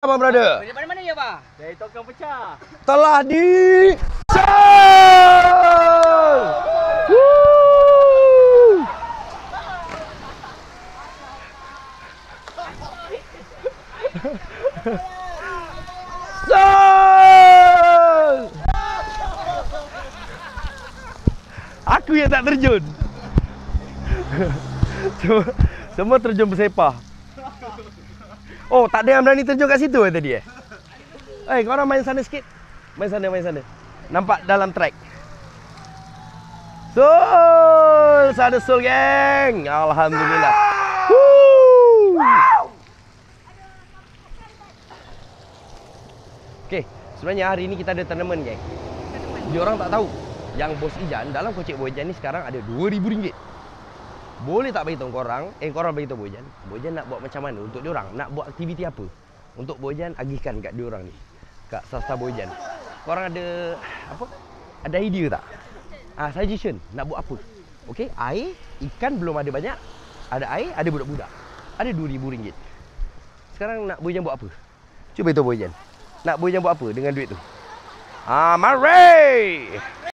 Abang brother. Daripada mana ya, Pak? Dari Tongkang Pecah. Telah di sell. Sell. Aku yang tak terjun. Semua terjun bersepah. Oh, tak ada yang berani terjun kat situ tadi eh? Korang main sana sikit. Main sana. Nampak dalam track. Sul! Sada Sul, geng. Alhamdulillah. Okey, sebenarnya hari ni kita ada tournament, geng. Diorang tak tahu yang Bos Ijan dalam kocek Bojan ni sekarang ada RM2,000. Boleh tak beritahu korang? Korang beritahu Bojan. Bojan nak buat macam mana untuk diorang? Nak buat aktiviti apa? Untuk Bojan agihkan kat diorang ni. Kat Sasta Bojan. Korang ada apa? Ada idea tak? Suggestion nak buat apa? Okey, air, ikan belum ada banyak. Ada air, ada budak-budak. Ada RM2,000. Sekarang nak Bojan buat apa? Cuba beritahu Bojan. Nak Bojan buat apa dengan duit tu? Mari!